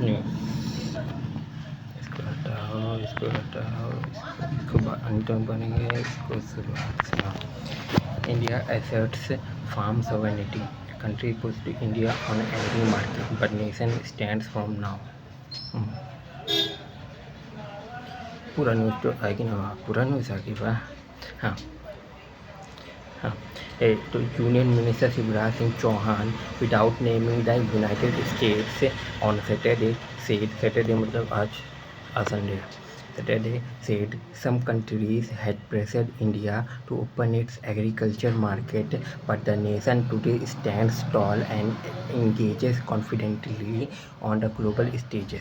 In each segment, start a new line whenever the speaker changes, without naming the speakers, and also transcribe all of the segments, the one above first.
News. इसको हटाओ, इसको हटाओ, इसको अंत बनेंगे, इसको शुरुआत से लाओ। India asserts farm sovereignty. A country pushed India on agri market, but nation stands firm now. पूरा न्यूज़ तो आएगी ना, पूरा न्यूज़ आएगी वाह। हाँ हाँ तो union minister Shivraj Singh Chouhan without naming the United States on Saturday मतलब आज Sunday Saturday said some countries had pressured India to open its agriculture market, but the nation today stands tall and engages confidently on the global stage.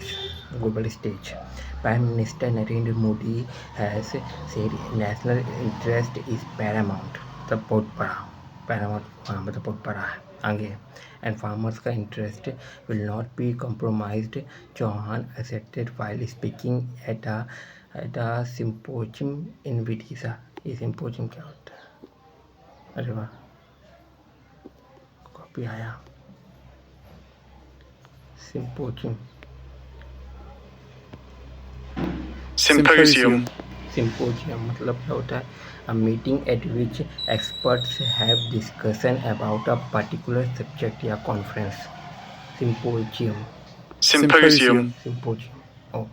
Prime Minister Narendra Modi has said national interest is paramount. मतलब बहुत बड़ा Paramount, हाँ मतलब बहुत बड़ा है आगे, and farmers का interest will not be compromised, Chauhan asserted while speaking at a symposium in Vidisha। ये symposium क्या होता है? अरे वाह, कॉपी आया। symposium मतलब क्या होता है? A meeting at which experts have discussion about a particular subject या conference। symposium oh,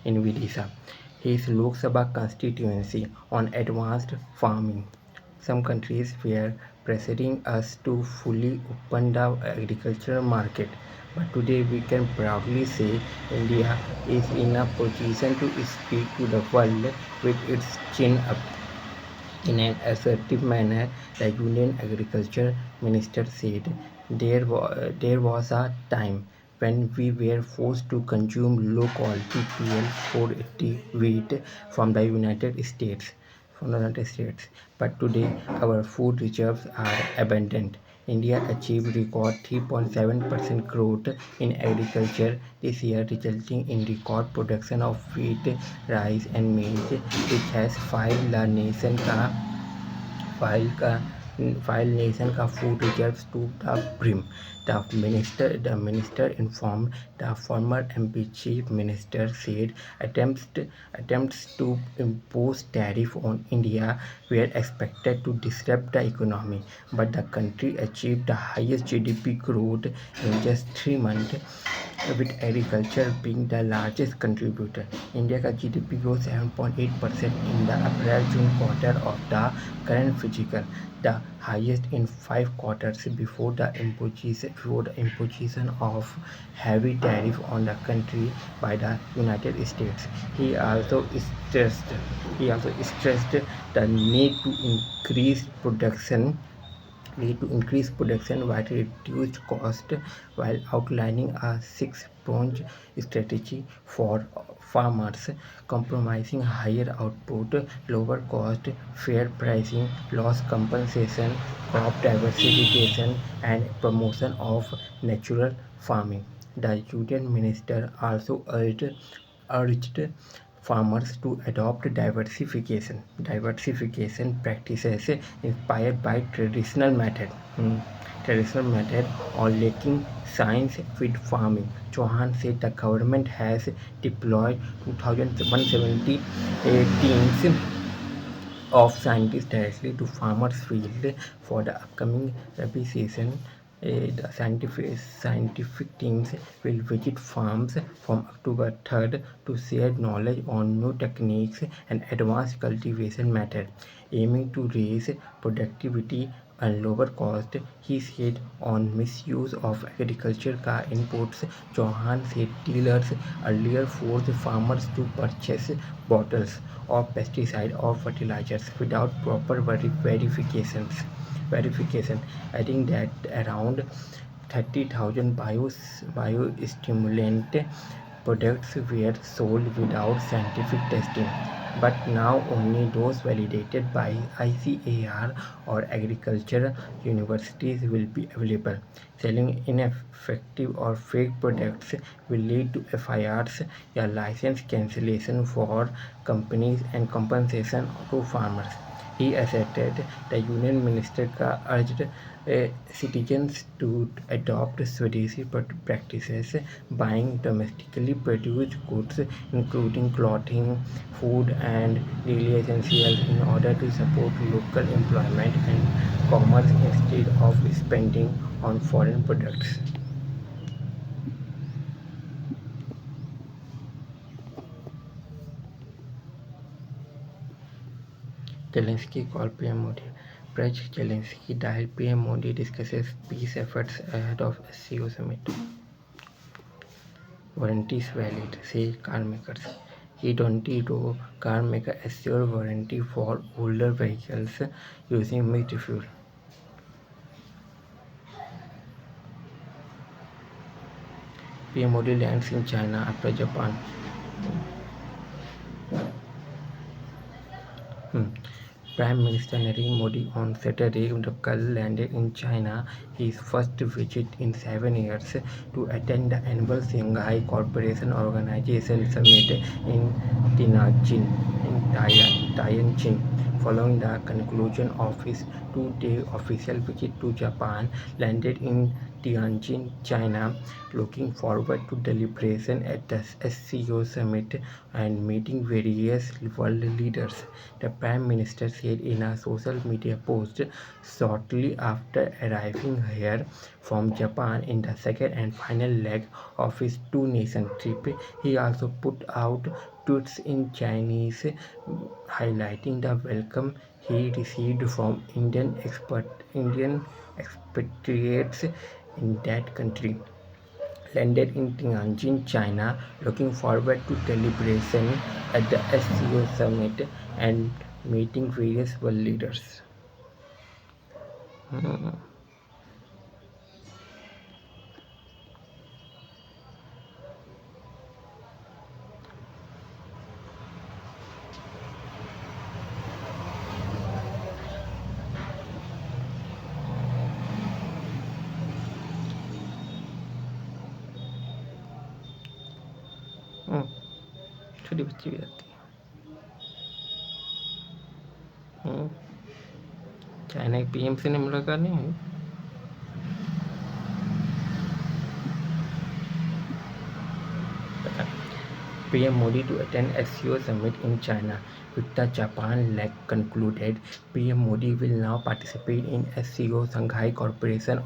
in Vidisha, his Lok Sabha constituency, on advanced farming. Some countries were pressuring us to fully open the agricultural market, but today we can proudly say India is in a position to speak to the world with its chin up. In an assertive manner, the Union Agriculture Minister said there was a time when we were forced to consume low-quality PL 480 wheat from the United States. But today our food reserves are abundant. India achieved record 3.7% growth in agriculture this year, resulting in record production of wheat, rice and maize, which has filed nation का food reserves to the brim. The minister informed the former MP chief minister said attempts to impose tariff on India were expected to disrupt the economy, but the country achieved the highest GDP growth in just 3 months, with agriculture being the largest contributor. India का GDP grew 7.8% in the April-June quarter of the current fiscal, the highest in 5 quarters before the imposition of heavy tariff on the country by the United States. He also stressed the need to increase production while reduced cost, while outlining a 6-pronged strategy for farmers, compromising higher output, lower cost, fair pricing, loss compensation, crop diversification, and promotion of natural farming. The union minister also urged farmers to adopt diversification practices inspired by traditional method or lacking science with farming. Chauhan said the government has deployed 2,170 teams of scientists directly to farmers' field for the upcoming Rabi season. The scientific teams will visit farms from October 3rd to share knowledge on new techniques and advanced cultivation methods, aiming to raise productivity and lower cost. He said on misuse of agriculture inputs, Chauhan said dealers earlier forced farmers to purchase bottles of pesticide or fertilizers without proper verification, adding that around 30,000 biostimulant products were sold without scientific testing, but now only those validated by ICAR or agriculture universities will be available. Selling ineffective or fake products will lead to FIRs, a license cancellation for companies, and compensation to farmers. He asserted the Union Minister urged citizens to adopt Swedish practices, buying domestically produced goods, including clothing, food, and daily essentials, in order to support local employment and commerce instead of spending on foreign products. Zelensky called PM Modi. President Zelensky dialed PM Modi discusses peace efforts ahead of SCO summit. Warranties valid, say carmakers. E20 car maker assure warranty for older vehicles using mixed fuel. PM Modi lands in China after Japan. Prime Minister Narendra Modi on Saturday landed in China, his first visit in 7 years, to attend the annual Shanghai Cooperation Organization Summit in Tianjin. Following the conclusion of his two-day official visit to Japan, landed in Tianjin, China, looking forward to deliberation at the SCO summit and meeting various world leaders, the Prime Minister said in a social media post shortly after arriving here from Japan in the second and final leg of his two-nation trip. He also put out tweets in Chinese highlighting the welcome he received from Indian expatriates in that country. Landed in Tianjin, China, looking forward to deliberation at the SCO summit and meeting various world leaders. Hmm. हम्म, छोटी बच्ची भी आती है। China के PM से नहीं मुलाकात नहीं हुई। PM Modi to attend SCO summit in China. With the Japan leg concluded, PM Modi will now participate in SCO Shanghai Corporation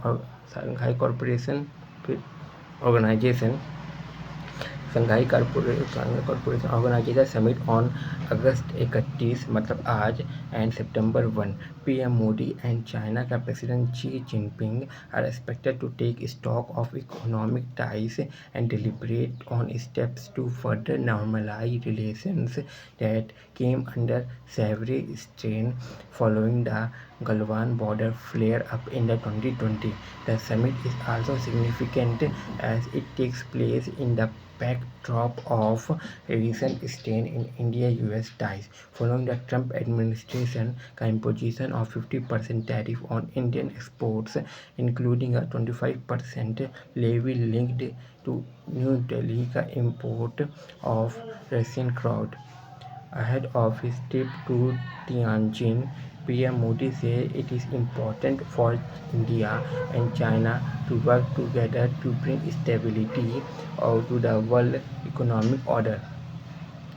Organization Shanghai Corporation Organization Summit on August 31 मतलब आज and September 1. PM Modi and China President Xi Jinping are expected to take stock of economic ties and deliberate on steps to further normalize relations that came under severe strain following the Galwan border flare-up in the 2020. The summit is also significant as it takes place in the backdrop of recent strain in India-US ties following the Trump administration imposition of 50% tariff on Indian exports, including a 25% levy linked to New Delhi import of Russian crude. Ahead of his trip to Tianjin, PM Modi said it is important for India and China to work together to bring stability to the world economic order.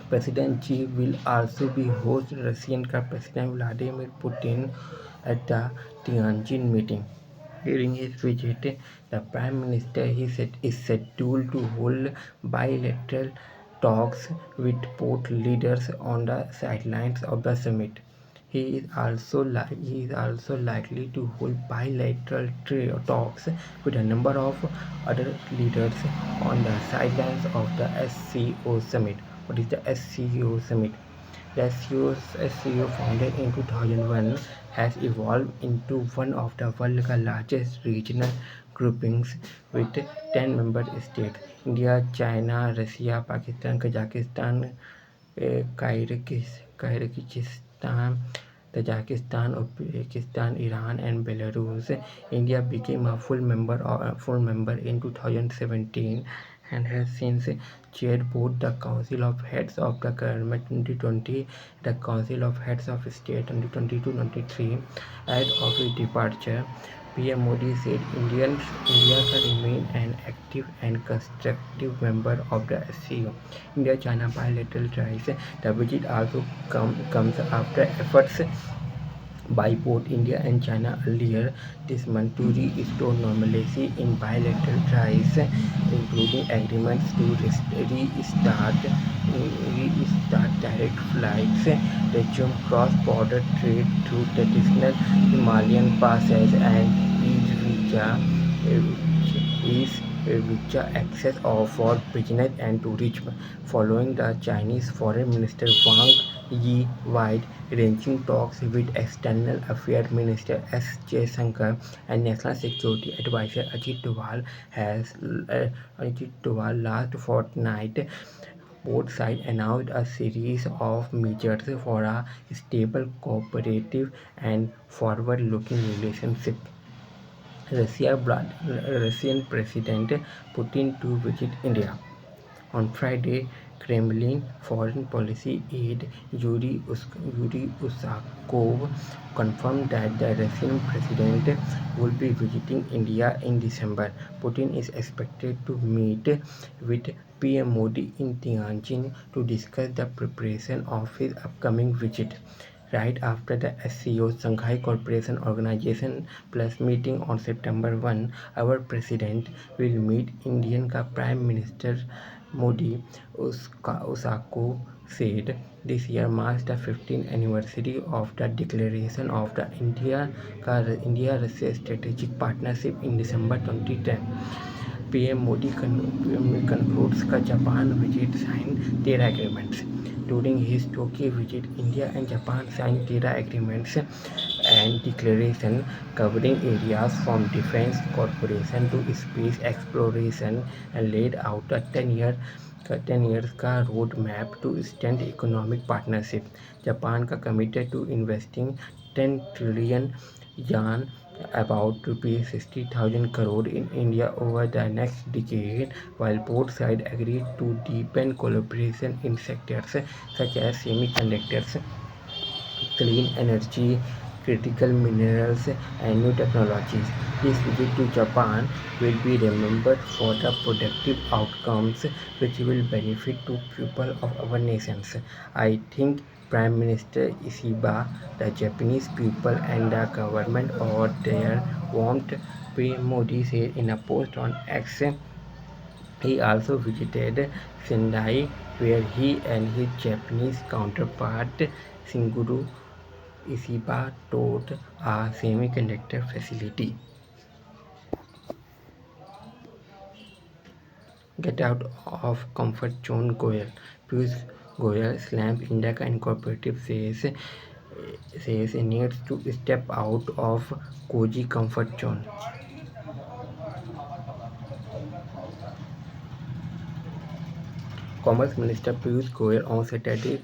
President Xi will also be host Russian President Vladimir Putin at the Tianjin meeting. During his visit, the Prime Minister is scheduled to hold bilateral talks with both leaders on the sidelines of the summit. He is also likely to hold bilateral talks with a number of other leaders on the sidelines of the SCO summit. What is the SCO summit? The SCO, founded in 2001, has evolved into one of the world's largest regional groupings with 10 member states: India, China, Russia, Pakistan, Kazakhstan, Kyrgyzstan, Tajikistan, Uzbekistan, Iran, and Belarus. India became a full member in 2017, and has since chaired both the Council of Heads of the Government 2020 and the Council of Heads of State 2022-23. Ahead of his departure, PM Modi said India shall remain an active and constructive member of the SCO. India-China bilateral ties. The visit also comes after efforts by both India and China earlier this month to restore normalcy in bilateral ties, including agreements to restart direct flights, resume cross-border trade through traditional Himalayan passes, and ease visa access for business and tourism. Following the Chinese Foreign Minister Wang Yi wide-ranging talks with External Affairs Minister S. Jaishankar and National Security Advisor Ajit Doval last fortnight, both sides announced a series of measures for a stable, cooperative, and forward-looking relationship. Russian President Putin to visit India. On Friday, Kremlin Foreign Policy aide Yuri Usakov confirmed that the Russian president will be visiting India in December. Putin is expected to meet with PM Modi in Tianjin to discuss the preparation of his upcoming visit. Right after the SCO Shanghai Cooperation Organization Plus meeting on September 1, our president will meet Indian Prime Minister Modi. Usako said this year marks the 15th anniversary of the declaration of the India-Russia Strategic Partnership in December 2010. PM Modi concludes the Japan visit signed 13 agreements. During his Tokyo visit, India and Japan signed 13 agreements and declaration covering areas from defense cooperation to space exploration and laid out a 10 years का road map to extend economic partnership. Japan का committed to investing 10 trillion yuan, about ₹60,000 crore in India over the next decade, while both sides agreed to deepen collaboration in sectors such as semiconductors, clean energy, critical minerals, and new technologies. This visit to Japan will be remembered for the productive outcomes which will benefit to people of our nations. I think Prime Minister Ishiba, the Japanese people, and the government are their warmth, PM Modi said in a post on X. He also visited Sendai, where he and his Japanese counterpart Shigeru Ishiba toured a semiconductor facility. Get out of comfort zone, Goyal. Piyush Goyal slams India Incorporated, says it needs to step out of cozy comfort zone. Commerce Minister Piyush Goyal on Saturday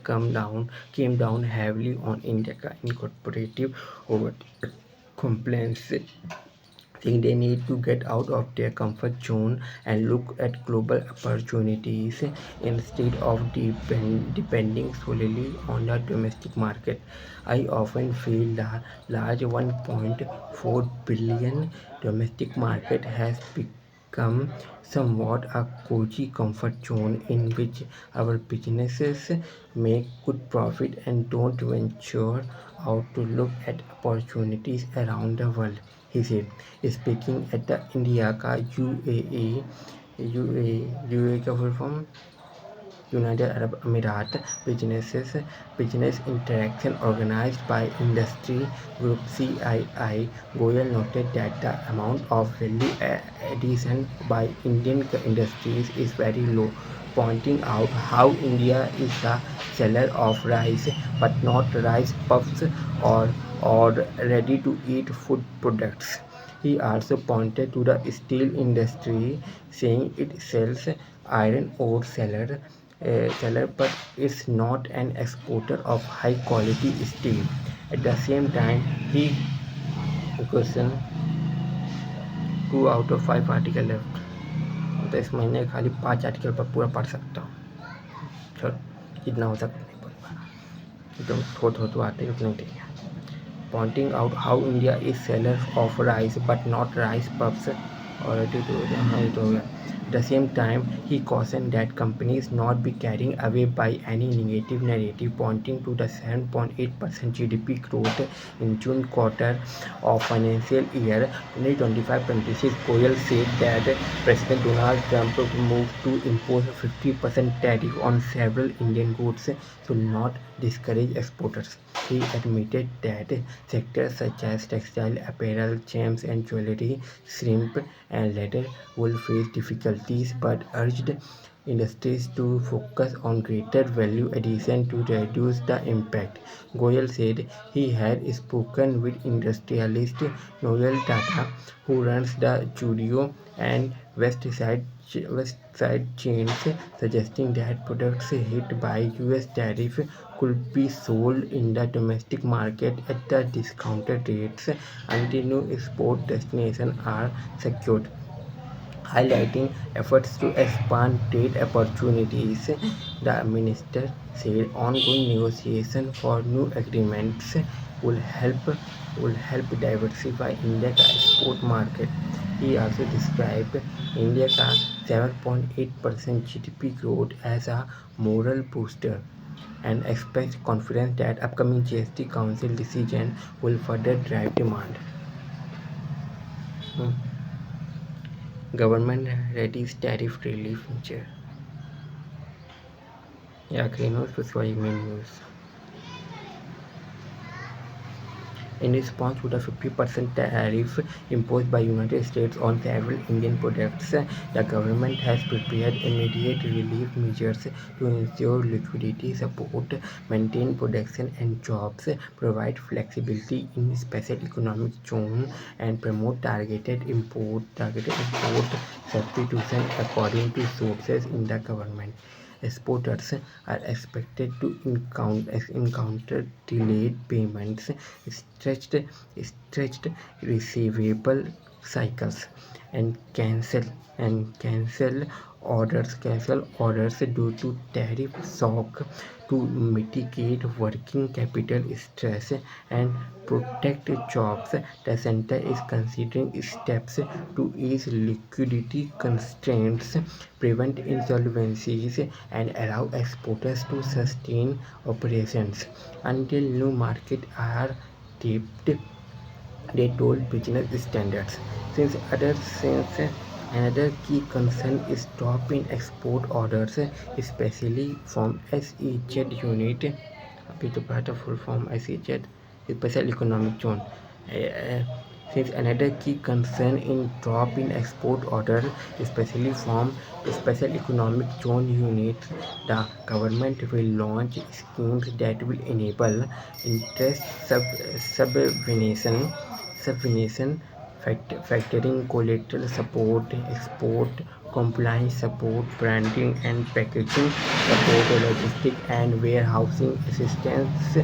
came down heavily on India Incorporated over complaints, saying they need to get out of their comfort zone and look at global opportunities instead of depending solely on the domestic market. I often feel the large 1.4 billion domestic market has become somewhat a cozy comfort zone in which our businesses make good profit and don't venture out to look at opportunities around the world, he said, speaking at the India का UAE का full form United Arab Emirates business interaction organized by industry group CII. Goyal noted that the amount of value addition by Indian industries is very low, pointing out how India is a seller of rice but not rice puffs or ready-to-eat food products. He also pointed to the steel industry, saying it sells iron ore seller but is not an exporter of high quality steel. At the same time, he questioned 2 out of 5 article left. तो इस महीने खाली 5 article पर पूरा पढ़ सकता हूँ। चलो जितना हो सकता नहीं पढ़ पाना, एकदम थोड़ा तो आते ही उतना ठीक है। Pointing out how India is seller of rice but not rice puffs. Already told it over. At the same time, he cautioned that companies not be carried away by any negative narrative, pointing to the 7.8% GDP growth in June quarter of financial year 2025-26. Goyal said that President Donald Trump moved to impose a 50% tariff on several Indian goods should not discourage exporters. He admitted that sectors such as textile, apparel, gems and jewelry, shrimp and leather will face difficulties, but urged industries to focus on greater value addition to reduce the impact. Goyal said he had spoken with industrialist Noel Tata, who runs the Chudio and Westside chains, suggesting that products hit by US tariff could be sold in the domestic market at the discounted rates until new export destinations are secured. Highlighting efforts to expand trade opportunities, the minister said ongoing negotiations for new agreements will help diversify India's export market. He also described India's 7.8% GDP growth as a moral booster and expressed confidence that upcoming GST Council decision will further drive demand. Government readies tariff relief measure. Yeah, Greenhouse was why main news. In response to the 50% tariff imposed by United States on several Indian products, the government has prepared immediate relief measures to ensure liquidity, support, maintain production and jobs, provide flexibility in special economic zone, and promote targeted import substitution, according to sources in the government. Exporters are expected to encounter delayed payments, stretched receivable cycles, and cancel orders due to tariff shock. To mitigate working capital stress and protect jobs, the center is considering steps to ease liquidity constraints, prevent insolvencies, and allow exporters to sustain operations until new markets are tapped, they told Business Standards. Since another key concern is drop in export orders, especially from SEZ unit. अभी तो पढ़ा था full form SEZ, Special Economic Zone. Since another key concern in drop in export orders, especially from Special Economic Zone units, the government will launch schemes that will enable interest subvention, factoring collateral support, export compliance support, branding and packaging support, logistics and warehousing assistance,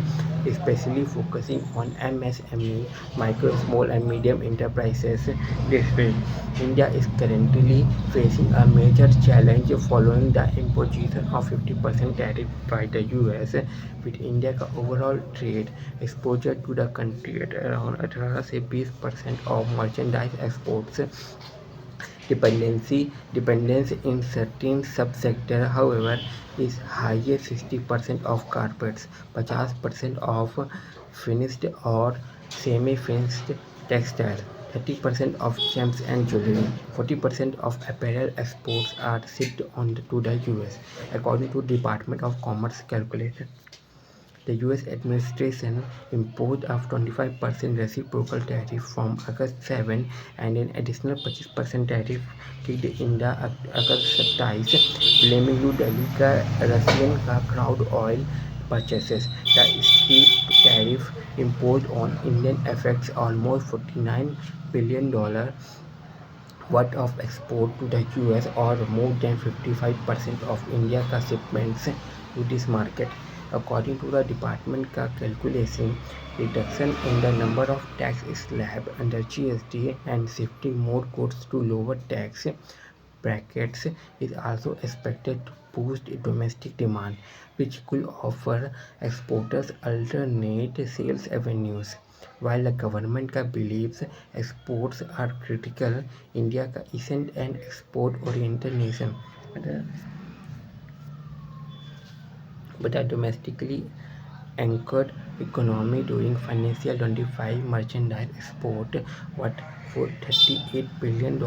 especially focusing on MSME, micro, small and medium enterprises. This way, India is currently facing a major challenge following the imposition of 50% tariff by the US, with India's overall trade exposure to the country at around 18 से 20% of merchandise exports. Dependence in certain subsectors, however, is higher. 60% of carpets, 50% of finished or semi-finished textile, 30% of gems and jewelry, 40% of apparel exports are shipped on to the US, according to Department of Commerce calculation. The US administration imposed a 25% reciprocal tariff from August 7 and an additional 25% tariff kicked in the August 27, blaming New Delhi Russian crude oil purchases. The steep tariff imposed on Indian affects almost $49 billion worth of export to the US, or more than 55% of India's shipments to this market. According to the department calculation, reduction in the number of tax slabs under GST and shifting more goods to lower tax brackets is also expected to boost domestic demand, which could offer exporters alternate sales avenues. While the government believes exports are critical, India isn't an export-oriented nation, but a domestically anchored economy. During financial 25, merchandise export worth for $38 billion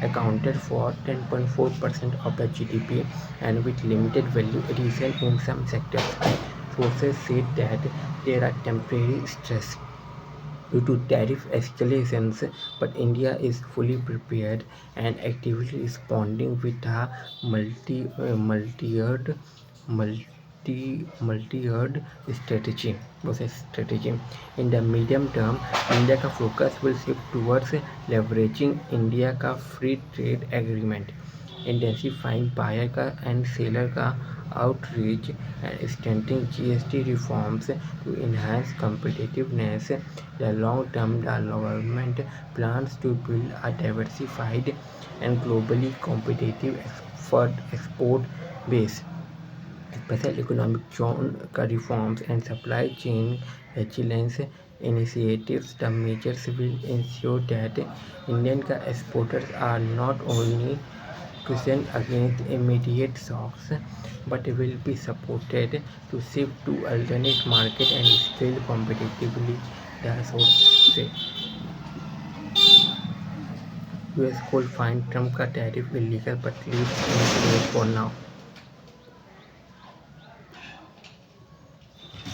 accounted for 10.4% of the GDP, and with limited value addition in some sectors. Sources said that there are temporary stress due to tariff escalations, but India is fully prepared and actively responding with a multi-year strategy. In the medium term, India का focus will shift towards leveraging India का free trade agreement, intensifying buyer का and seller का outreach, and strengthening GST reforms to enhance competitiveness. The long term, the government plans to build a diversified and globally competitive export base. Special economic zone reforms and supply chain resilience initiatives. The measures will ensure that Indian exporters are not only cushioned against immediate shocks, but will be supported to shift to alternate market and scale competitively. The source say US could find Trump tariff illegal but leaves in place for now.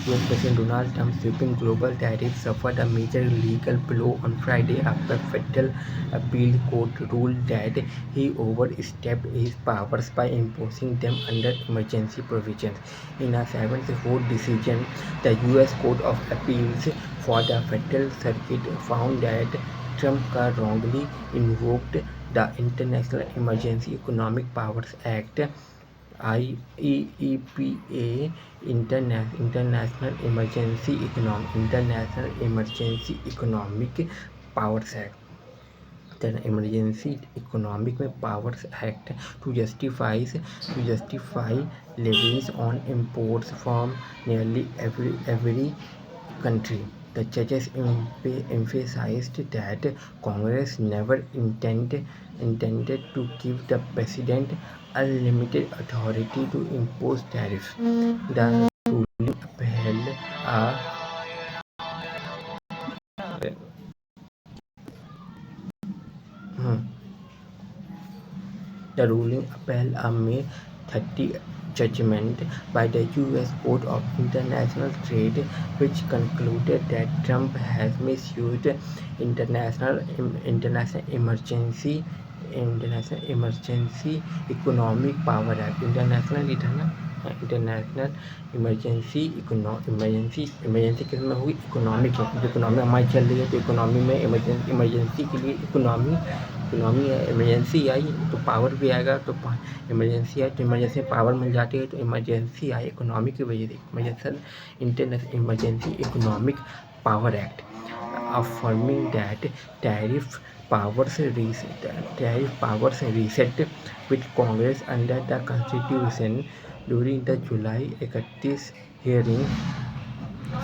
US President Donald Trump's sweeping global tariffs suffered a major legal blow on Friday after a federal appeal court ruled that he overstepped his powers by imposing them under emergency provisions. In a 7-4 decision, the US Court of Appeals for the Federal Circuit found that Trump wrongly invoked the International Emergency Economic Powers Act IEEPA, International Emergency Economic Powers Act, the Emergency Economic Powers Act, to justify levies on imports from nearly every country. The judges emphasized that Congress never intended to give the president unlimited authority to impose tariffs. The ruling upheld a May 30 judgment by the U.S. Court of International Trade, which concluded that Trump has misused international emergency economic power act. International emergency किस में हुई, economic है. जो economy हमारी चल रही है, तो इकोनॉमी में इमरजेंसी के लिए इकोनॉमी है. इमरजेंसी आई तो पावर भी आएगा, तो इमरजेंसी आई तो इमरजेंसी में पावर मिल जाती है, तो इमरजेंसी आई इकोनॉमी की वजह से. International emergency economic power act affirming that tariff powers reset with Congress under the Constitution. During the July 31 hearing,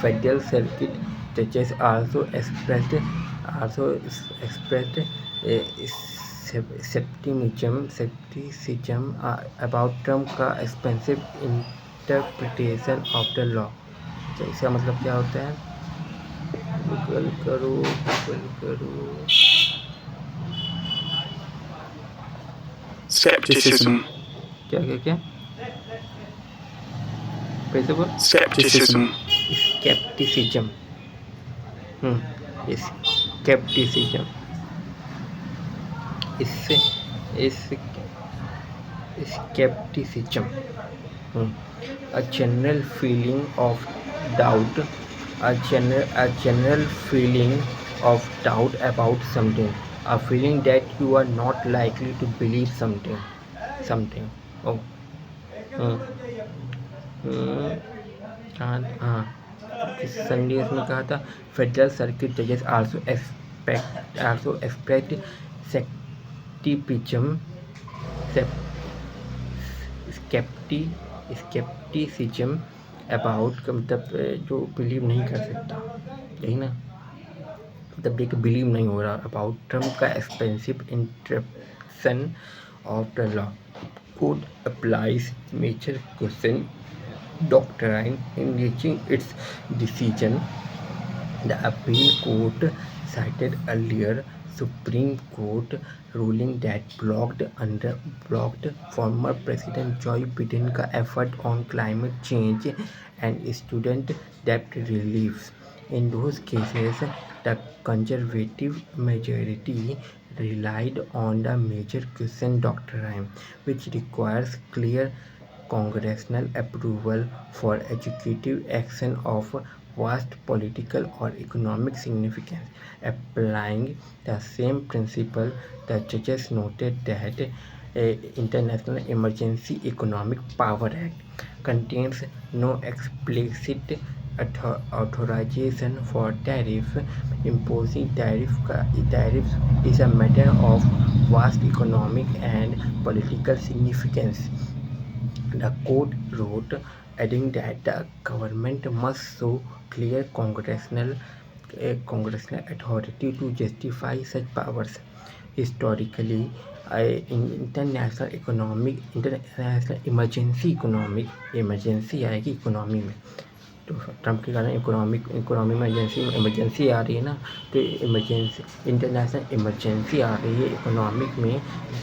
Federal Circuit judges also expressed skepticism about Trump's expensive interpretation of the law. इसका मतलब क्या होता है? Google करो.
Skepticism.
क्या
Skepticism.
Skepticism. Skepticism. A general feeling of doubt. A general feeling of doubt about something. A feeling that you are not likely to believe something. Oh. संदेश में कहा था फेडरल सर्किट जजेस आल्सो एक्सप्रेस्ड स्केप्टिसिज्म अबाउट का मतलब जो believe नहीं कर सकता, यही ना, मतलब एक बिलीव नहीं हो रहा अबाउट ट्रम्प का expensive interruption of the law could applies major question doctrine in reaching its decision. The appeal court cited earlier Supreme Court ruling that blocked former President Joe Biden's effort on climate change and student debt relief. In those cases, the conservative majority relied on the major question doctrine, which requires clear congressional approval for executive action of vast political or economic significance. Applying the same principle, the judges noted that International Emergency Economic Power Act contains no explicit authorization for tariff. Imposing tariffs is a matter of vast economic and political significance. The court wrote, adding that the government must show clear congressional authority to justify such powers. Historically, in international emergency आएगी economy में, तो Trump के कारण economy में emergency आ रही है ना, तो इंटरनेशनल इमरजेंसी आ रही है इकोनॉमिक में,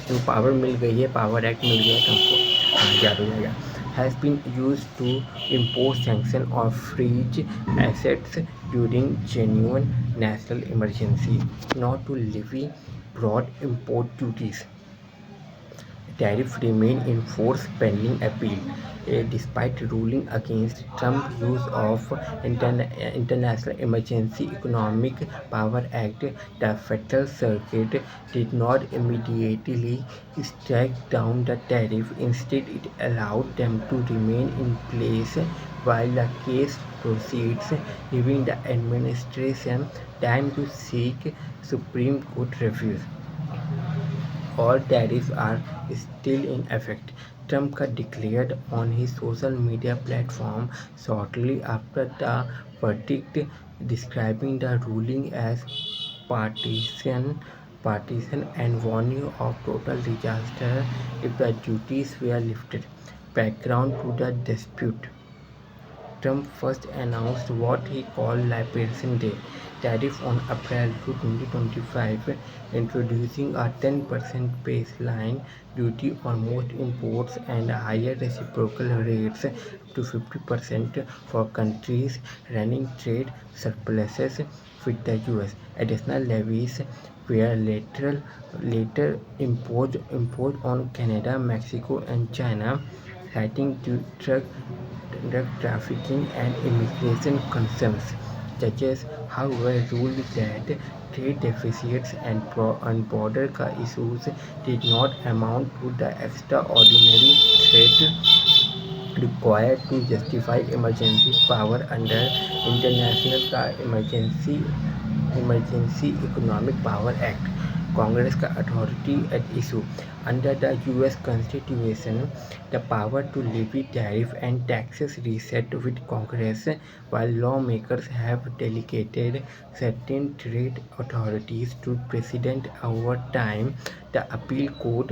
जो पावर मिल गई है, पावर एक्ट मिल गया ट्रम्प को, याद हो जाएगा, has been used to impose sanctions or freeze assets during genuine national emergency, not to levy broad import duties. Tariffs remain in force pending appeal. Despite ruling against Trump's use of International Emergency Economic Power Act, the Federal Circuit did not immediately strike down the tariff. Instead, it allowed them to remain in place while the case proceeds, giving the administration time to seek Supreme Court review. All tariffs are still in effect. Trump declared on his social media platform shortly after the verdict, describing the ruling as partisan and warning of total disaster if the duties were lifted. Background to the dispute. Trump first announced what he called Liberation Day tariff on April 2, 2025, introducing a 10% baseline duty on most imports and higher reciprocal rates to 50% for countries running trade surpluses with the US. Additional levies were later imposed on Canada, Mexico, and China, citing drug trafficking and immigration concerns. Judges, however, ruled that trade deficits and border issues did not amount to the extraordinary threat required to justify emergency power under International Emergency Economic Power Act. Congress का authority at issue. Under the US Constitution, the power to levy tariff and taxes rests with Congress, while lawmakers have delegated certain trade authorities to President over time. The appeal court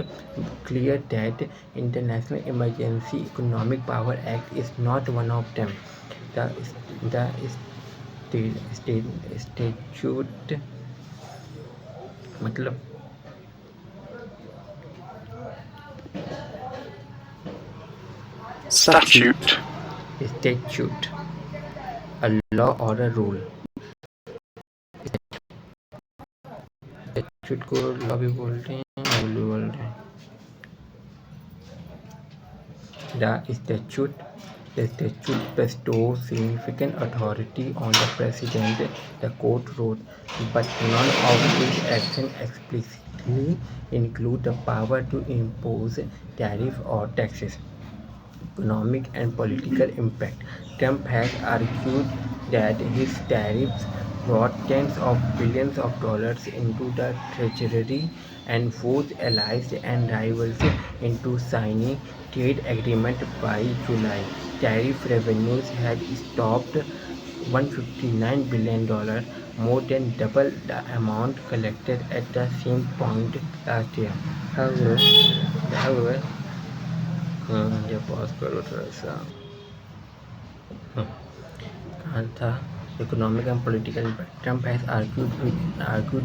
cleared that International Emergency Economic Power Act is not one of them. The statute मतलब
statute,
a law or a rule. statute को law भी बोलते हैं, rule भी बोलते हैं. The statute bestows significant authority on the president, the court wrote, but none of its actions explicitly include the power to impose tariffs or taxes. Economic and political impact. Trump has argued that his tariffs brought tens of billions of dollars into the treasury and forced allies and rivals into signing trade agreement by July. Tariff revenues had stopped $159 billion, more than double the amount collected at the same point last year. However, ये pause करो थोड़ा सा. Kantha, economic and political impact. Trump has argued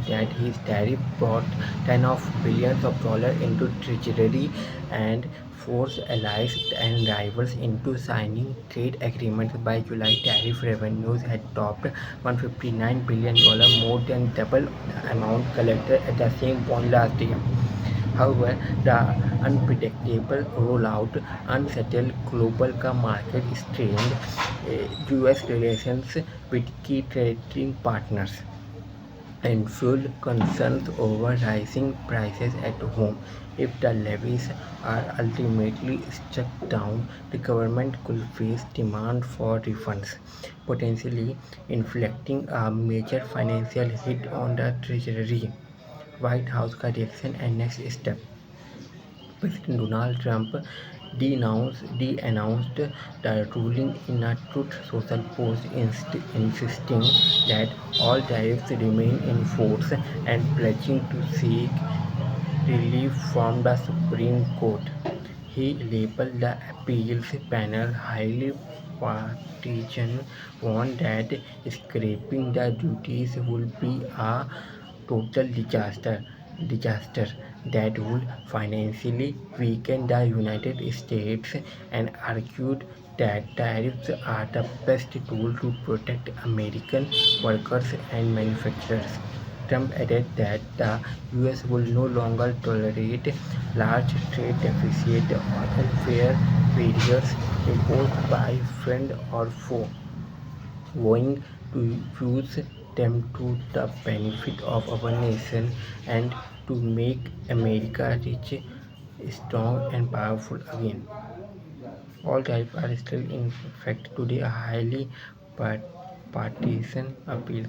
that his tariff brought tens of billions of dollars into treasury and forced allies and rivals into signing trade agreements by July. Tariff revenues had topped $159 billion, more than double the amount collected at the same point last year. However, the unpredictable rollout unsettled global market strained US relations with key trading partners and fueled concerns over rising prices at home. If the levies are ultimately struck down, the government could face demand for refunds, potentially inflicting a major financial hit on the Treasury. White House का reaction and next step. President Donald Trump de-announced the ruling in a Truth Social post, insisting that all tariffs remain in force and pledging to seek relief from the Supreme Court. He labeled the appeals panel highly partisan, warned that scrapping the duties would be a total disaster that would financially weaken the United States, and argued that tariffs are the best tool to protect American workers and manufacturers. Trump added that the US will no longer tolerate large trade deficits or unfair barriers imposed by friend or foe, vowing to use them to the benefit of our nation and to make America rich, strong, and powerful again. All tariffs are still in effect today, a highly partisan appeal.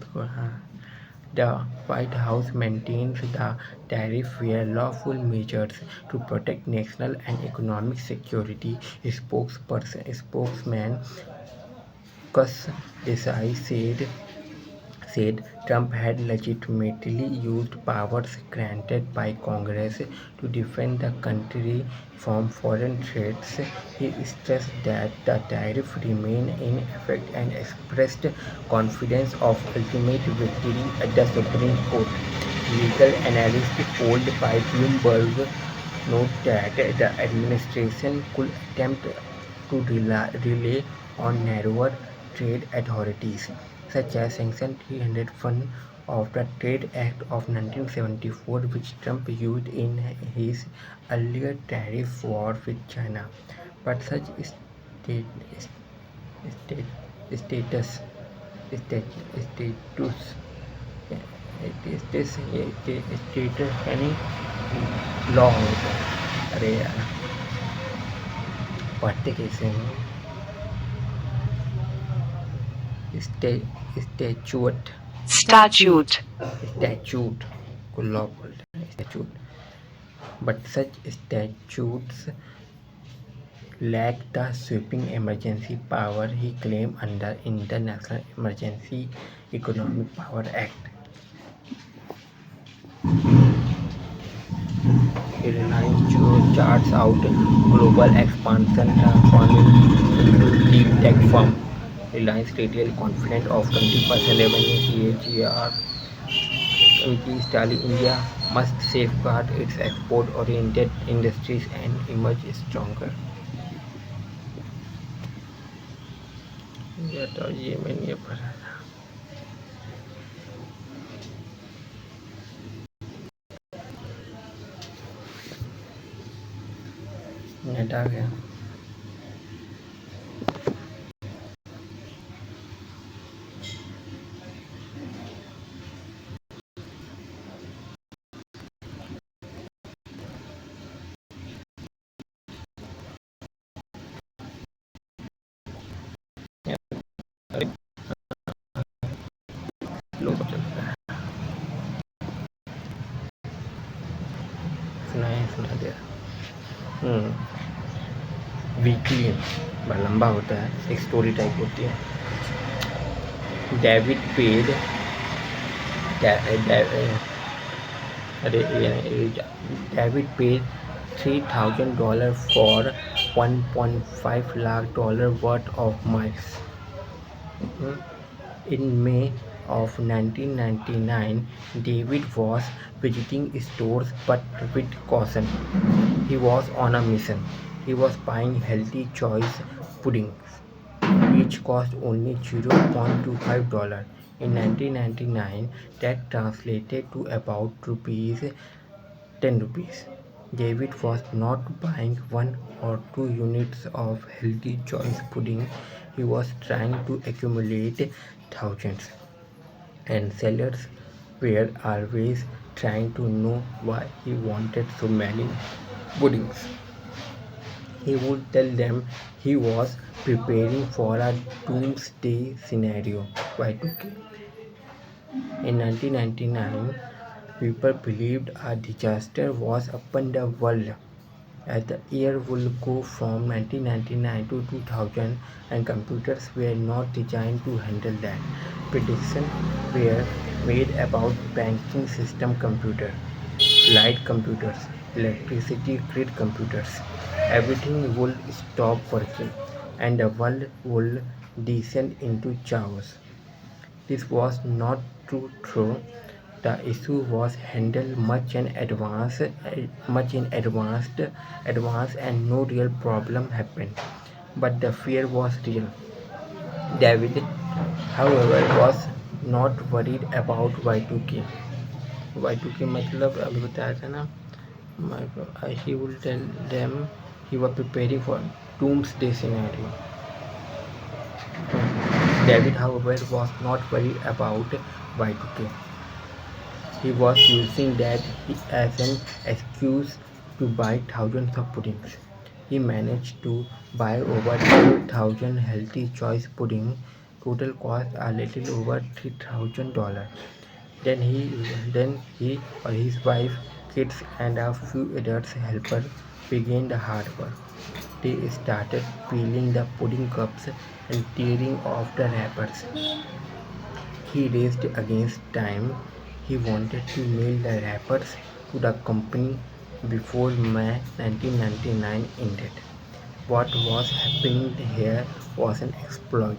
The White House maintains the tariffs were lawful measures to protect national and economic security. Spokesman Gus Desai said Trump had legitimately used powers granted by Congress to defend the country from foreign threats. He stressed that the tariff remained in effect and expressed confidence of ultimate victory at the Supreme Court. Legal analysts polled by Bloomberg note that the administration could attempt to rely on narrower trade authorities, such as Section 300 fund of the Trade Act of 1974, which Trump used in his earlier tariff war with China. But such state, state, status status status यानी law होता है. अरे यार पढ़ते कैसे हैं statute
statute,
statute को law बोलते हैं statute. But such statutes lack the sweeping emergency power he claimed under International Emergency Economic Power Act. Reliance charts out global expansion transforming into deep tech firm. Reliance retail confident of 20% revenue CAGR increase. Tally India must safeguard its export-oriented industries and emerge stronger. ये मैंने ये पढ़ा था. Net आ गया. लो चलता है. सुना दिया। वीकली लंबा होता है, एक स्टोरी टाइप होती है। David paid David paid $3,000 for $1.5 lakh worth of miles. In May of 1999, David was visiting stores but with caution. He was on a mission. He was buying healthy choice puddings, which cost only $0.25. In 1999, that translated to about rupees 10 rupees. David was not buying one or two units of healthy choice pudding, he was trying to accumulate thousands. And sellers were always trying to know why he wanted so many puddings. He would tell them he was preparing for a doomsday scenario. Y2K. In 1999, people believed a disaster was upon the world, as the year would go from 1999 to 2000 and computers were not designed to handle that. Predictions were made about banking system computers, light computers, electricity grid computers. Everything would stop working and the world would descend into chaos. This was not true. The issue was handled much in advance and no real problem happened. But the fear was real. David, however, was not worried about Y2K. Y2K मतलब अभी बताया था ना, he will tell them he was preparing for doomsday scenario. David, however, was not worried about Y2K. He was using that as an excuse to buy thousands of puddings. He managed to buy over 2,000 healthy choice pudding, total cost a little over $3,000. Then he or his wife, kids and a few adult helpers began the hard work. They started peeling the pudding cups and tearing off the wrappers. He raced against time. He wanted to mail the wrappers to the company before May 1999 ended. What was happening here was an exploit.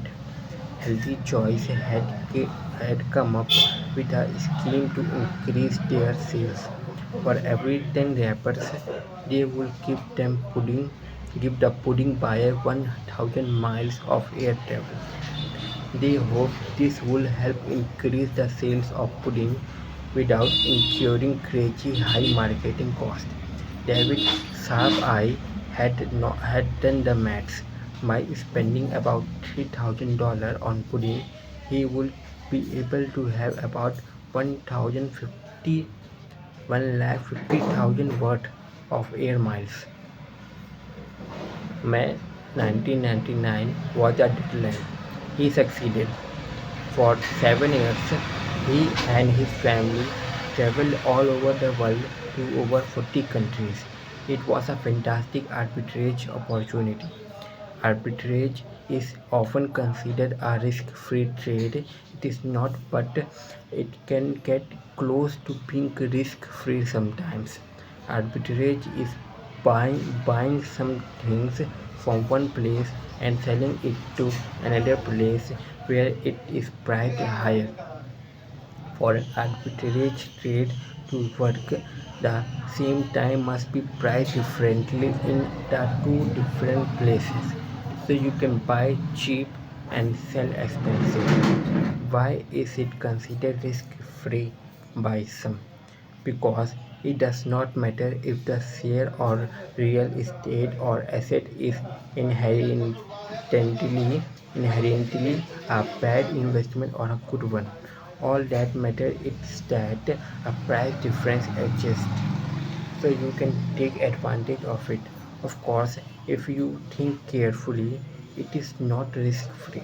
Healthy Choice had come up with a scheme to increase their sales. For every 10 wrappers, they would give the pudding buyer 1,000 miles of air travel. They hoped this would help increase the sales of pudding without incurring crazy high marketing costs. David's sharp eye had done the maths. By spending about $3,000 on pudding, he would be able to have about 1,50,000 worth of air miles. May 1999 was the deadline. He succeeded. For 7 years, he and his family traveled all over the world to over 40 countries. It was a fantastic arbitrage opportunity. Arbitrage is often considered a risk-free trade. It is not, but it can get close to being risk-free sometimes. Arbitrage is buying some things from one place and selling it to another place where it is priced higher. For an arbitrage trade to work, the same time must be priced differently in the two different places. So you can buy cheap and sell expensive. Why is it considered risk free by some? Because it does not matter if the share or real estate or asset is inherently a bad investment or a good one. All that matters is that a price difference exists, so you can take advantage of it. Of course, if you think carefully, it is not risk free.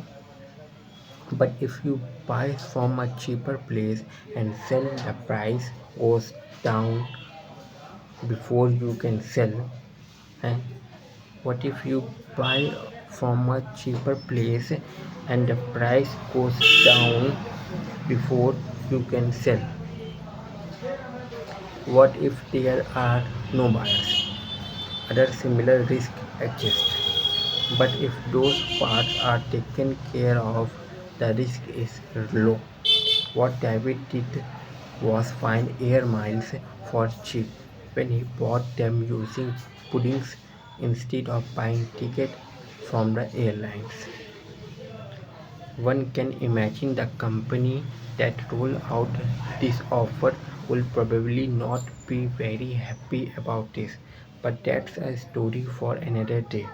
But if you buy from a cheaper place and sell, the price goes down before you can sell. And what if you buy from a cheaper place and the price goes down before you can sell? What if there are no buyers? Other similar risks exist. But if those parts are taken care of, the risk is low. What David did was find air miles for cheap when he bought them using puddings instead of buying tickets from the airlines. One can imagine the company that rolled out this offer will probably not be very happy about this, but that's a story for another day.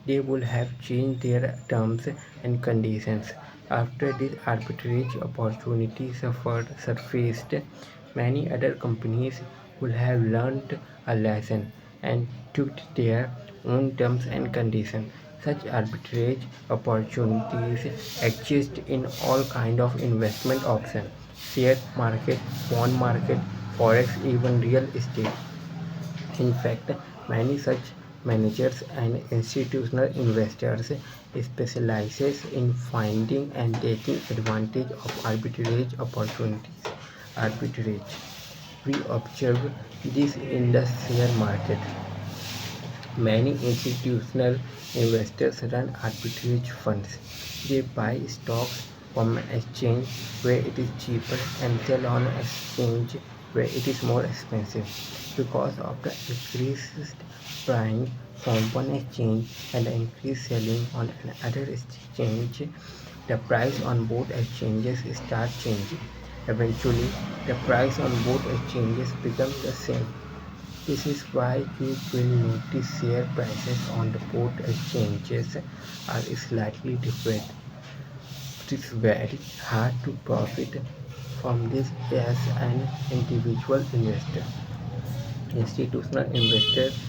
They would have changed their terms and conditions. After this arbitrage opportunity surfaced, many other companies would have learned a lesson and tweaked their own terms and conditions. Such arbitrage opportunities exist in all kinds of investment options: share market, bond market, forex, even real estate. In fact, many such managers and institutional investors specializes in finding and taking advantage of arbitrage opportunities. Arbitrage. We observe this in the share market. Many institutional investors run arbitrage funds. They buy stocks from an exchange where it is cheaper and sell on an exchange where it is more expensive. Because of the increased buying from one exchange and the increased selling on another exchange, the price on both exchanges start changing. Eventually, the price on both exchanges becomes the same. This is why you will notice share prices on the both exchanges are slightly different. It is very hard to profit from this as an individual investor. Institutional investors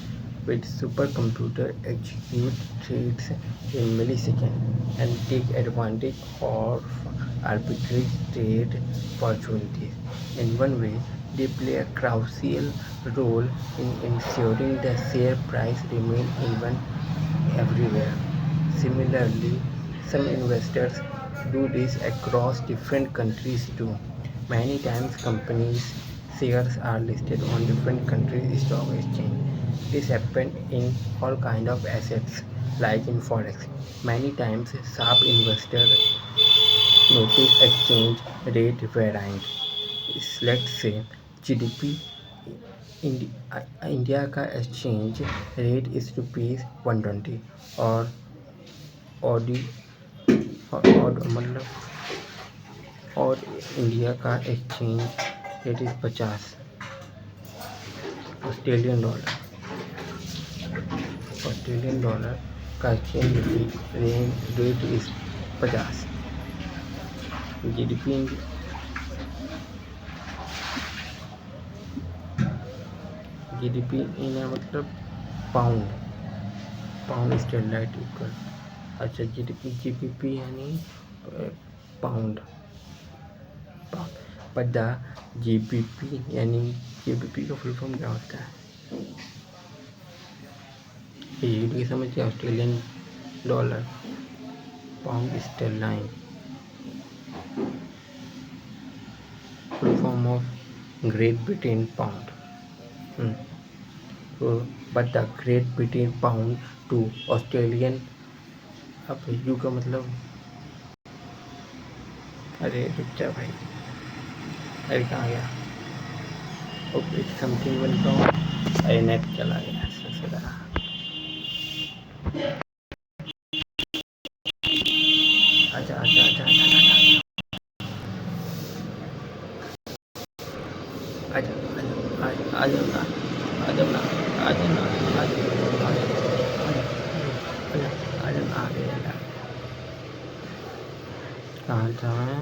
with supercomputer execute trades in milliseconds and take advantage of arbitrage trade opportunities. In one way, they play a crucial role in ensuring the share price remains even everywhere. Similarly, some investors do this across different countries too. Many times companies shares are listed on different countries' stock exchange. This happens in all kind of assets like in forex. Many times sharp investors notice exchange rate variant. Let's say GDP India का exchange rate is ₹120 और ऑडी और मतलब और India का exchange rate is 50 Australian dollar. Australian dollar का exchange rate is 50। GDP GDP in मतलब pound pound sterling equal. अच्छा जीडीपी यानी pound pound but the GBP यानी जीबीपी का फुल फॉर्म क्या होता है? ये यूनिट समझिए, Australian dollar, pound sterling, full form of Great Britain pound. But the great Britain pound to Australian, अब यू का मतलब, अरे रुक जा भाई, अरे कहाँ गया? ओके समथिंग वन पाउंड, अरे नेट चला गया ससुरा। आजा आजा आजा आजा आजा आजा ना आजा ना आजा ना आजा ना आ गया। कहाँ जाए?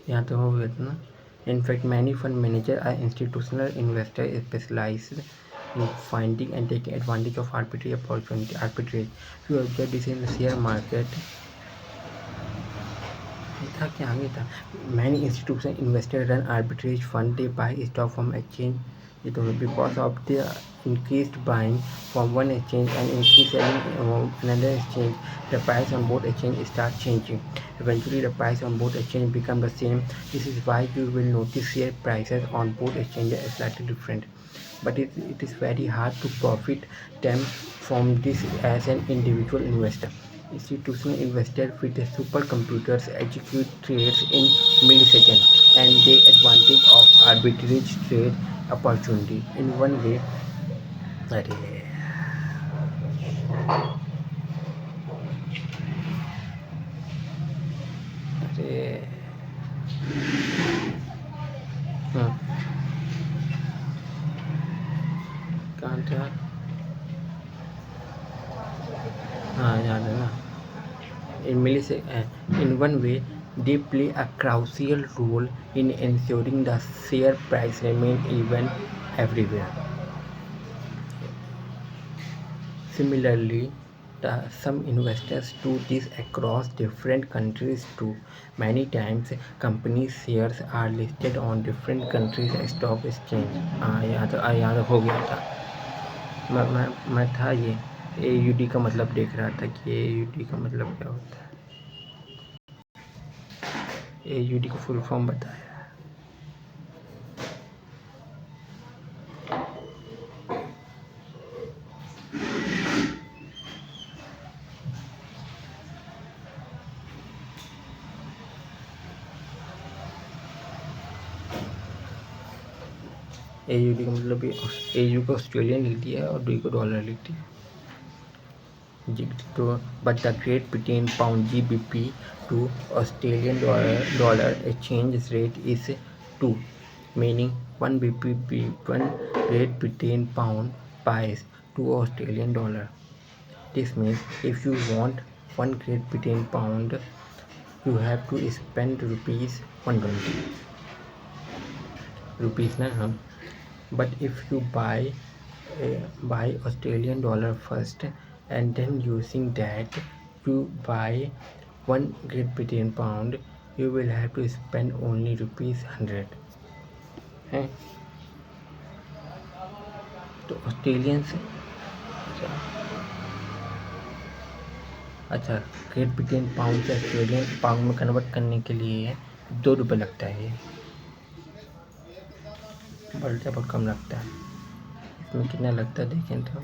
यहाँ तो हो गया था ना। In fact, many fund managers are institutional investors specialized in finding and taking advantage of arbitrage opportunity. Arbitrage. You observe this in the share market. था कि आगे था many institution investor run arbitrage fund they buy stock from exchange ये तो because of the increased buying from one exchange and increased selling another exchange, the price on both exchange start changing. Eventually, the price on both exchange become the same. This is why you will notice share prices on both exchanges are slightly different. But it is very hard to profit them from this as an individual investor. Institutional investors with the supercomputers execute trades in milliseconds and take advantage of arbitrage trade opportunity. In one way, अरे अरे हाँ कहाँ था हाँ याद है ना in one way they play a crucial role in ensuring the share price remain even everywhere. Similarly, some investors do this across different countries too. Many times, company shares are listed on different countries' stock exchange. याद हो गया था मैं था ये AUD का मतलब देख रहा था कि AUD का मतलब क्या होता है AUD का फुल फॉर्म बताया AUD का मतलब AU को ऑस्ट्रेलियन लिख दिया और D को डॉलर लिख दिया तो but the Great Britain pound GBP to Australian dollar exchange rate is 2, meaning 1 BP 1 Great Britain pound buys 2 Australian dollar. This means if you want 1 Great Britain pound you have to spend rupees 120 rupees na huh? But if you buy Australian dollar first and then using that you buy 1 Great Britain pound you will have to spend only rupees 100 है तो Australian से अच्छा great Britain pound से Australian pound में convert करने के लिए ₹2 लगता है ये बहुत कम लगता है इसमें कितना लगता है देखें तो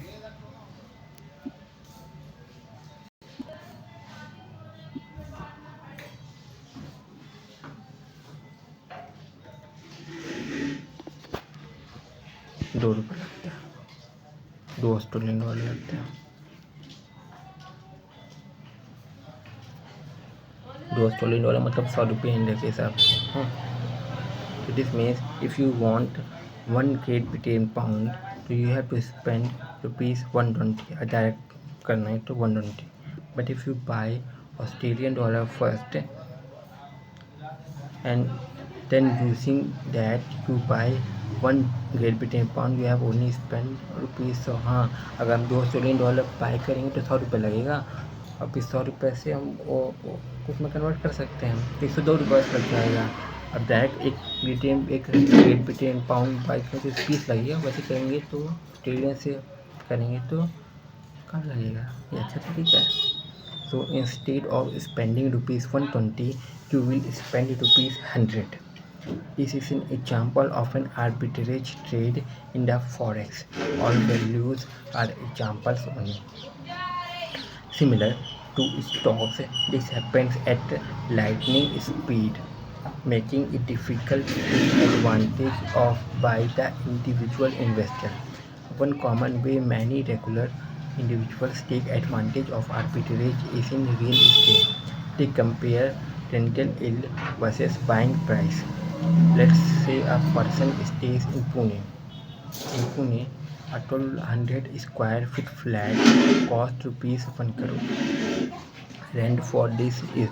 ₹2 लगता है 2 ऑस्ट्रेलियन डॉलर लगता है 2 ऑस्ट्रेलियन डॉलर मतलब ₹100 इंडिया के हिसाब से So this means if you want 1 Great Britain pound so you have to spend rupees 120 direct करना है तो 120 but if you buy Australian dollar first and then using that you buy 1 Great Britain pound you have only spend rupees 100 हाँ अगर हम 2 Australian dollar bye करेंगे तो ₹100 लगेगा और फिर ₹100 से हम कुछ में कन्वर्ट कर सकते हैं तो ₹102 लग जाएगा अब डायरेक्ट एक ग्रेट ब्रिटेन पाउंड बाई करें तो 20 लगेगा वैसे करेंगे तो ऑस्ट्रेलिया से करेंगे तो कम लगेगा ये अच्छा तरीका है so instead of spending ₹120 you will spend ₹100 this is an example of an arbitrage trade in the forex all values are examples only similar to stocks this happens at lightning speed making it difficult to take advantage of by the individual investor. One common way many regular individuals take advantage of arbitrage is in real estate. They compare rental yield versus buying price. Let's say a person stays in Pune. In Pune, a 1200 square feet flat costs ₹1 crore. Rent for this is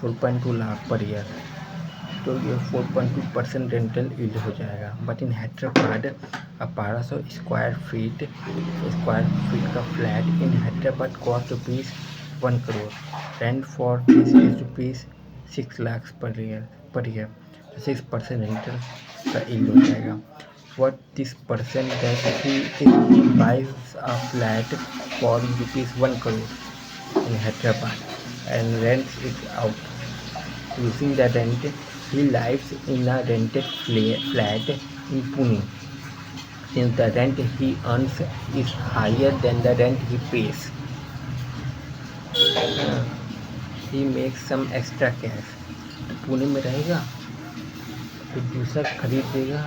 ₹4.2 lakh per year. तो ये 4.2% rental yield हो जाएगा but in Hyderabad 1200 square feet का flat in Hyderabad cost ₹1 crore rent for this is 6 lakhs per year, 6% rental का yield हो जाएगा. What this person does if he buys a flat for rupees 1 crore in Hyderabad and rents it out. Using the rent, he lives in a rented flat in Pune. Since the rent he earns is higher than the rent he pays, he makes some extra cash. तो पुणे में रहेगा, फिर दूसरा खरीद देगा,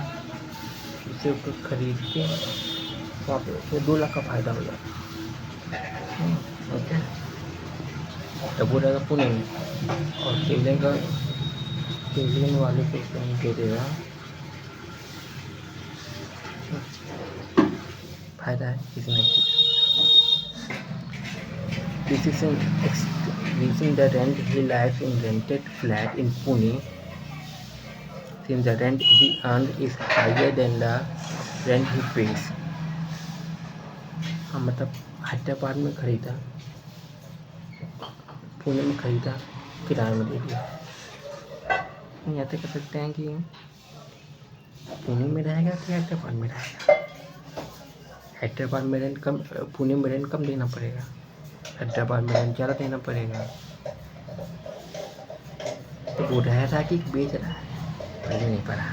दूसरे को खरीद के वहाँ पे 2 लाख का फ़ायदा हो जाएगा. ओके, तो वो रहेगा पुणे में, और सिवलिंग वाले को दे देगा. फ़ायदा है इसमें. This is using the rent he lives in rented flat in Pune. Since the rent he earned is higher than the rent he pays. हाँ, मतलब हैदराबाद में खरीदा, पुणे में खरीदा, किराए में दे दिया. या तो कह सकते हैं कि पुणे में रहेगा कि हैदराबाद में रहेगा. हैदराबाद में रेंट कम, पुणे में रेंट कम देना पड़ेगा, हैदराबाद में रेंट ज़्यादा देना पड़ेगा. तो वो रह रहा कि बेच रहा है, पढ़ने नहीं पढ़ा.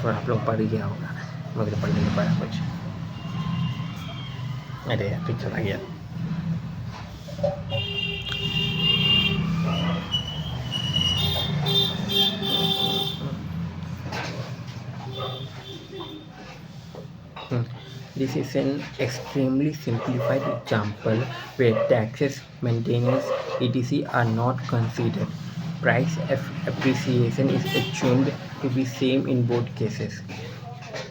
थोड़ा आप लोग पढ़ गया होगा, मगर पढ़ने नहीं पढ़ा कुछ. अरे यार फिर चला गया. This is an extremely simplified example where taxes, maintenance, etc. are not considered. Price appreciation is assumed to be same in both cases.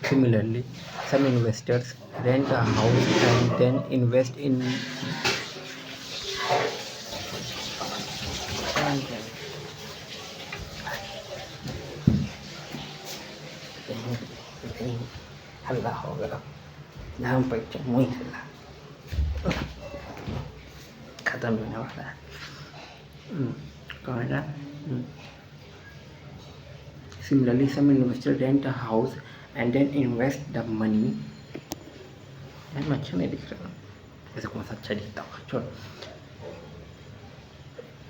Similarly, some investors rent a house and then invest in हल्ला होगा, नाम पर मुँह हल्ला खत्म होने वाला है. कौन. Similarly, some investors rent a house and then invest the money. मैं अच्छा नहीं दिख रहा, ऐसा कौन सा अच्छा दिखता होगा, छोड़.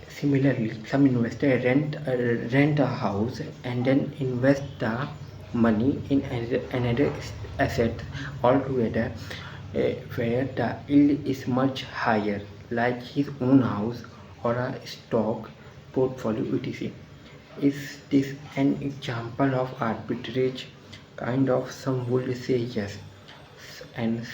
Similarly, some investors rent a house and then invest the money in another asset altogether, where the yield is much higher, like his own house or a stock portfolio, etc. Is this an example of arbitrage? Kind of. Some would say yes, and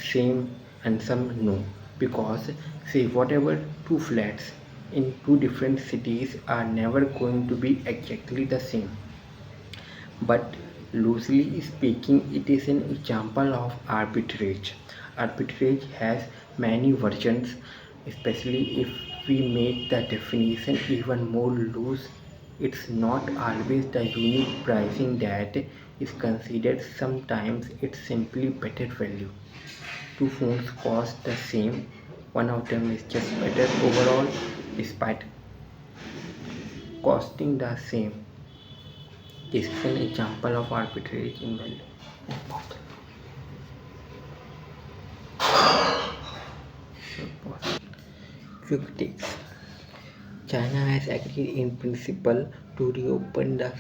some no, because say whatever two flats in two different cities are never going to be exactly the same. But loosely speaking, it is an example of arbitrage. Arbitrage has many versions, especially if we make the definition even more loose. It's not always the unique pricing that is considered. Sometimes it's simply better value. Two phones cost the same, one of them is just better overall despite costing the same. This is an example of arbitrage in value. Quick takes. China has agreed in principle to reopen the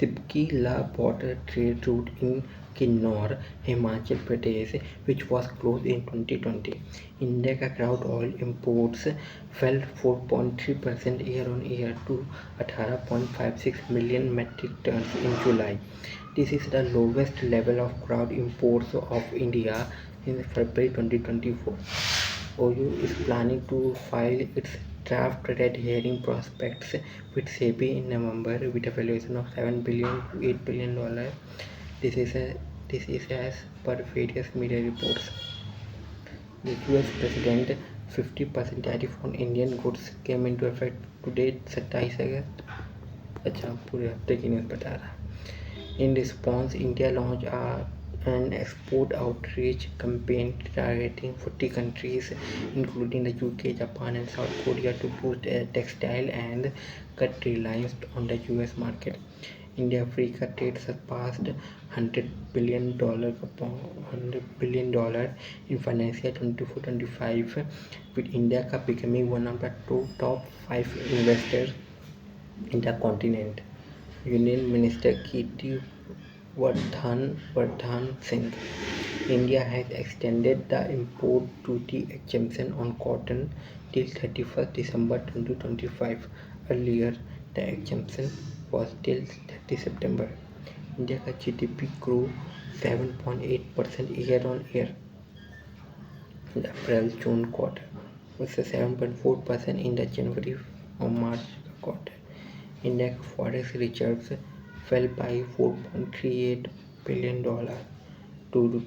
Sipki-La border trade route in Kinnaur, Himachal Pradesh, which was closed in 2020. India का crude oil imports fell 4.3% year-on-year to 18.56 million metric tons in July. This is the lowest level of crude imports of India since February 2024. OU is planning to file its draft red herring prospectus with SEBI in November with a valuation of $7 billion to $8 billion. This is as per various media reports. The US President 50% tariff on Indian goods came into effect today 27 अगस्त. अच्छा, पूरे हफ्ते की news बता रहा. In response, India launched a an export outreach campaign targeting 40 countries, including the UK, Japan, and South Korea, to boost textile and cut reliance on the US market. India-Africa trade surpassed $100 billion in financial 24-25, with India becoming one of the top 5 investors in the continent. Union Minister Kirti Vardhan Singh. India has extended the import duty exemption on cotton till 31st December 2025. Earlier, the exemption was till 30 September. India का GDP grew 7.8% year-on-year in the April-June quarter, versus 7.4% in the January or March quarter. India forex reserves fell by $4.38 billion to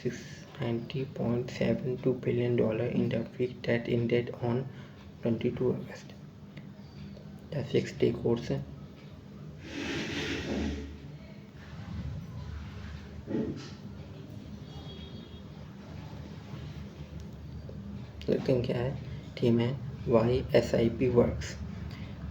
$690.72 billion in the week that ended on 22 August. The 6-day course लेकिन क्या है theme है Y SIP works.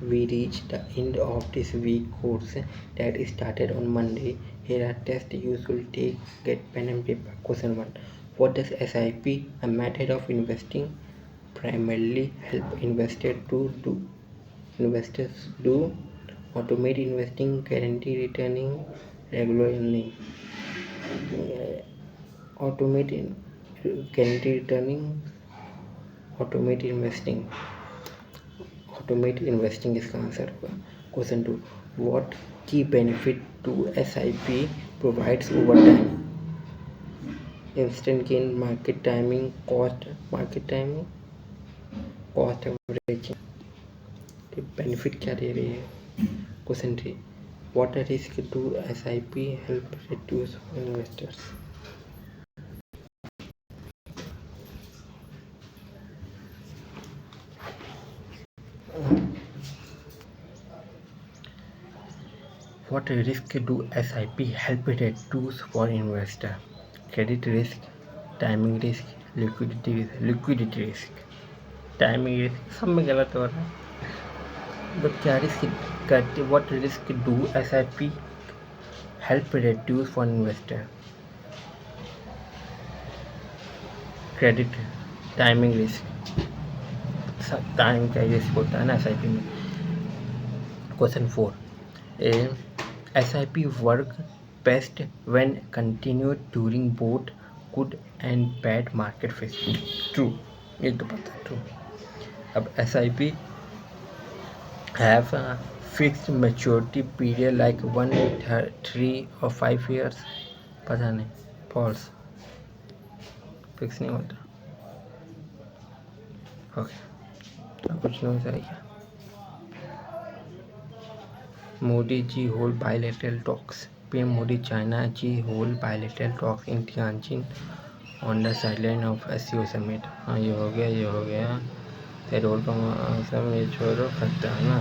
We reached the end of this week course that started on Monday. Here are tests you should take. Get pen and paper. Question 1. What does SIP, a method of investing, primarily help investors do? Automate investing, guarantee returning, regular earning. Guarantee returning, automate investing. Automate investing इसका answer होगा. Question 2. What key benefit do SIP provides over time? Instant gain, market timing, cost averaging. Benefit क्या दे रही है? Question 3. What risk do SIP help reduce for investors? What risk do SIP help reduce for investor? Credit risk, timing risk, liquidity risk. Timing risk सब में गलत हो रहा है. तो क्या रिस्क करते? What risk do SIP help reduce for investor? Credit, timing risk. Time का रिस्क होता है ना SIP में. Question 4. SIP work best when continued during both good and bad market phases. True. ये तो पता है. True. अब SIP have a fixed maturity period like 1, 3 or 5 years. पता नहीं. False. फिक्स नहीं होता. ओके. तो कुछ नहीं चाहिए. Modi G hold bilateral talks. PM Modi China G hold bilateral talks in Tianjin on the sideline of SCO summit. हाँ ये हो गया. रोल का सब ये छोड़ो, करता है ना.